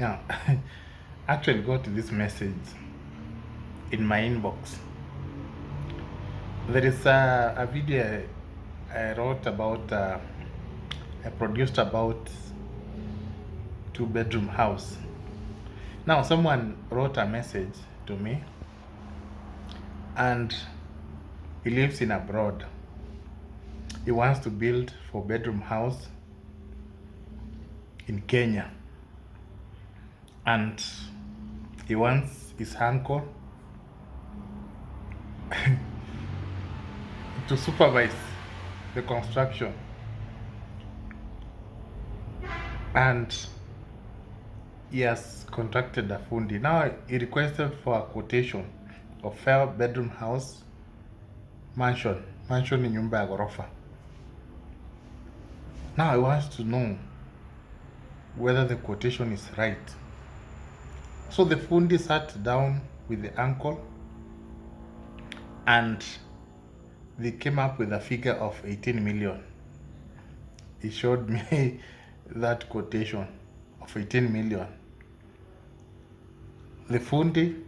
Now, actually got this message in my inbox. There is a video I wrote about, I produced about two-bedroom house. Now, someone wrote a message to me, and he lives in abroad. He wants to build four-bedroom house in Kenya, and he wants his uncle to supervise the construction, and he has contacted a fundi. Now he requested for a quotation of four-bedroom house mansion. Mansion ni nyumba ya ghorofa. Now I want to know whether the quotation is right. So the fundi sat down with the uncle and they came up with a figure of 18 million. He showed me that quotation of 18 million. The fundi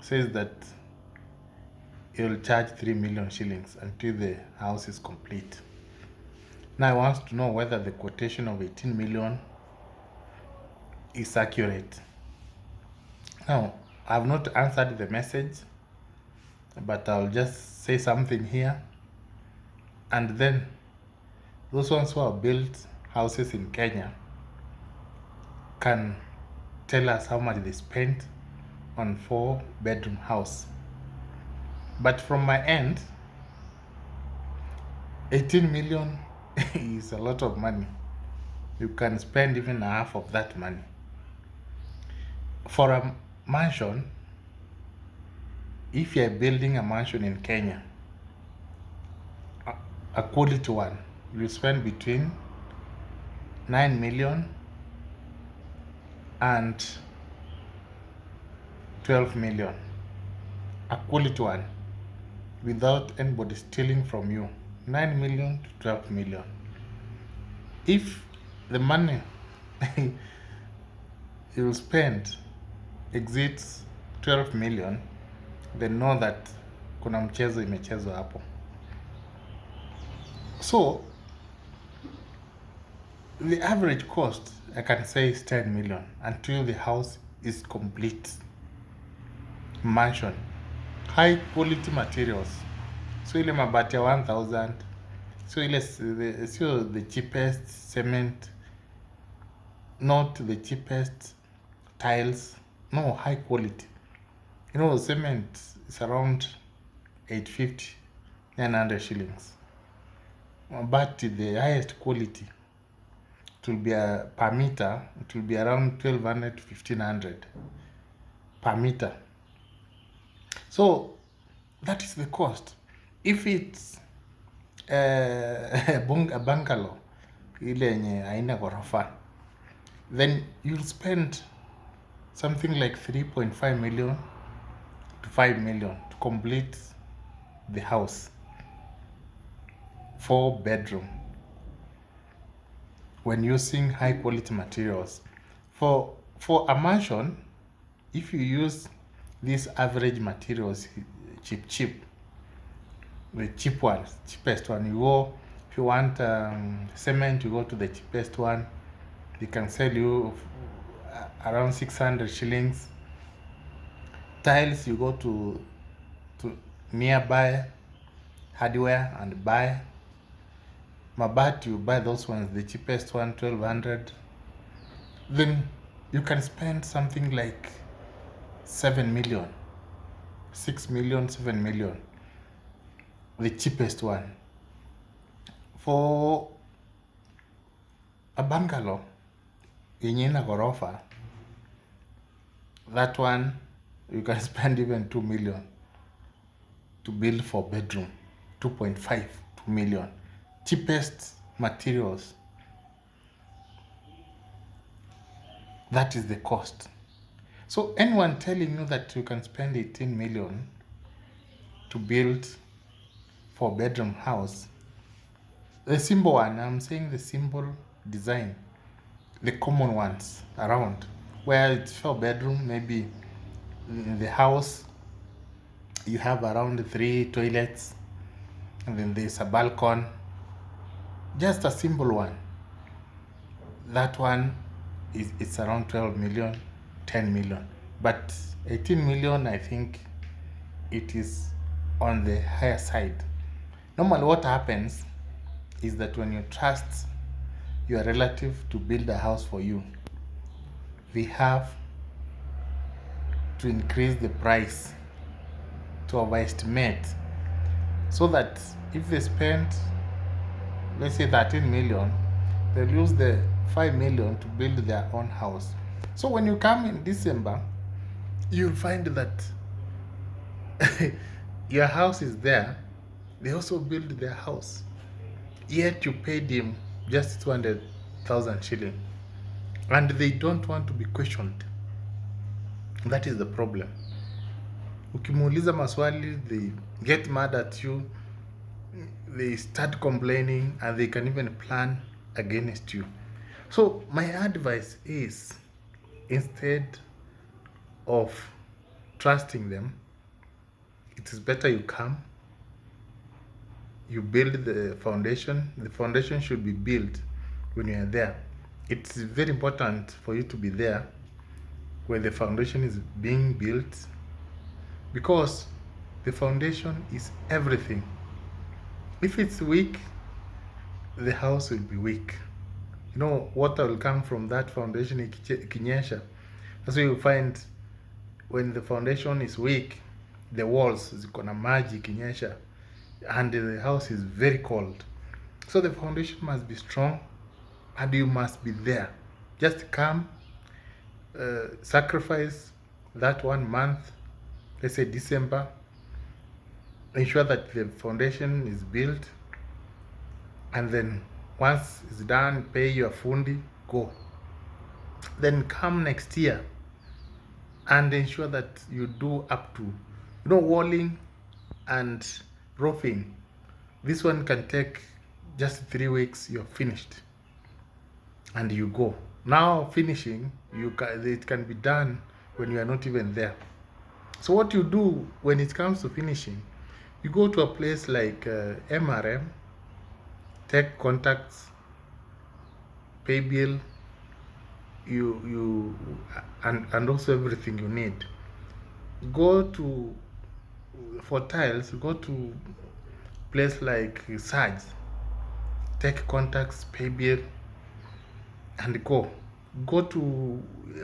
says that he will charge 3 million shillings until the house is complete. Now I want to know whether the quotation of 18 million is accurate. Now, I have not answered the message, but I'll just say something here. And then those ones who have built houses in Kenya can tell us how much they spent on four-bedroom house. But from my end, 18 million is a lot of money. You can spend even half of that money. For a mansion, if you're building a mansion in Kenya, a quality one, you spend between 9 million and 12 million. A quality one, without anybody stealing from you, 9 million to 12 million. If the money you spend exceeds 12 million, then know that kuna mchezo imechezwa hapo. So the average cost, I can say, is 10 million until the house is complete. Mansion, high quality materials. So ile mabati ya 1000, so the cheapest cement, not the cheapest tiles, no, high quality. You know, cement is around 850, 900 shillings. But the highest quality, it will be per meter, it will be around 1200 to 1500 per meter. So that is the cost. If it's a bungalow, ile yenye haina ghorofa, then you'll spend something like 3.5 million to 5 million to complete the house. 4-bedroom. When using high quality materials. For a mansion, if you use these average materials, cheap, the cheap ones, cheapest one, you go, if you want cement, you go to the cheapest one. They can sell you around 600 shillings. Tiles, you go to nearby hardware and buy. Mabati, you buy those ones, the cheapest one, 1200. Then you can spend something like 7 million, 6 million, 7 million, the cheapest one. For a bungalow yenye ina ghorofa, that one you can spend even 2 million to build 4-bedroom, 2.5, 2 million. Cheapest materials. That is the cost. So anyone telling you that you can spend 18 million to build 4-bedroom house, the simple one, I'm saying the simple design, the common ones around, where it's 4 bedroom, maybe in the house you have around 3 toilets, and then there's a balcony, just a simple one. That one is it's around 12 million, 10 million, but 18 million, I think it is on the higher side. Normally what happens is that when you trust your relative to build a house for you, they have to increase the price to overestimate, so that if they spend, let's say 13 million, they lose the 5 million to build their own house. So when you come in December, you'll find that your house is there, they also build their house, yet you paid him just 200,000 shilling, and they don't want to be questioned. That is the problem. Ukimuuliza maswali, they get mad at you, they start complaining, and they can even plan against you. So my advice is, instead of trusting them, it is better you come, you build the foundation. The foundation should be built when you are there. It's very important for you to be there when the foundation is being built, because the foundation is everything. If it's weak, the house will be weak. You know, water will come from that foundation ikinyesha. That's why you find when the foundation is weak, the walls ziko na maji ikinyesha, and the house is very cold. So the foundation must be strong, and you must be there. Just come, sacrifice that 1 month, let's say December, ensure that the foundation is built, and then once it's done, pay your fundi, go. Then come next year and ensure that you do up to, walling and roofing. This one can take just 3 weeks, you're finished, and you go. Now finishing, it can be done when you are not even there. So what you do when it comes to finishing, you go to a place like MRM, take contacts, pay bill, and also everything you need. Go to, for tiles, go to place like Sarge, take contacts, pay bill, and go. Go to,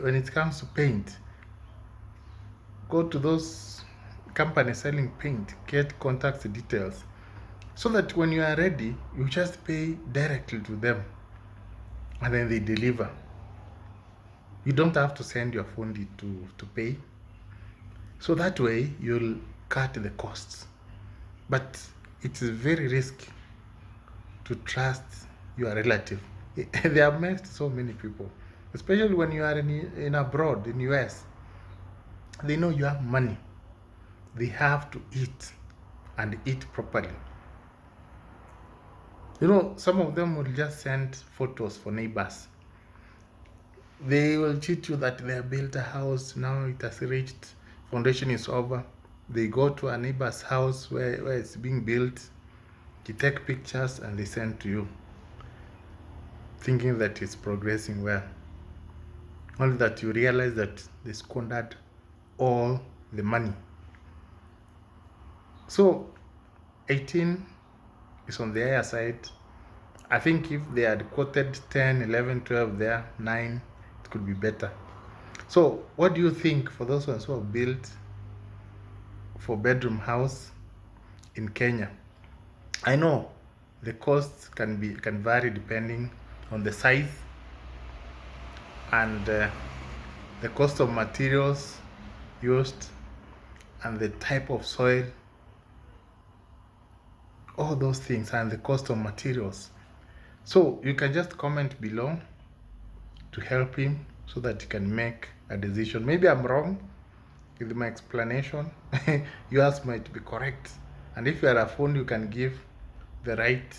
when it comes to paint, go to those companies selling paint, get contacts details, so that when you are ready, you just pay directly to them, and then they deliver. You don't have to send your fundi to pay. So that way you'll cut the costs. But it is very risky to trust your relative. They have met so many people, especially when you are in abroad, in US. They know you have money. They have to eat, and eat properly. Some of them will just send photos for neighbors. They will cheat you that they have built a house, now it has reached, foundation is over. They go to a neighbor's house where it's being built, they take pictures and they send to you, thinking that it's progressing well. Only that you realize that they squandered all the money. So 18 is on the higher side. I think if they had quoted 10, 11, 12 there, 9, it could be better. So what do you think for those ones who have built 4-bedroom house in Kenya? I know the costs can vary depending on the size and the cost of materials used and the type of soil, all those things, and the cost of materials. So you can just comment below to help him so that he can make a decision. Maybe I'm wrong with my explanation. Yours might be correct. And if you are a phone, you can give the right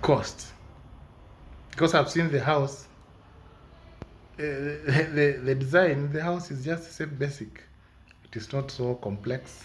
cost. Because I've seen the house, the design, the house is just the same basic. It is not so complex.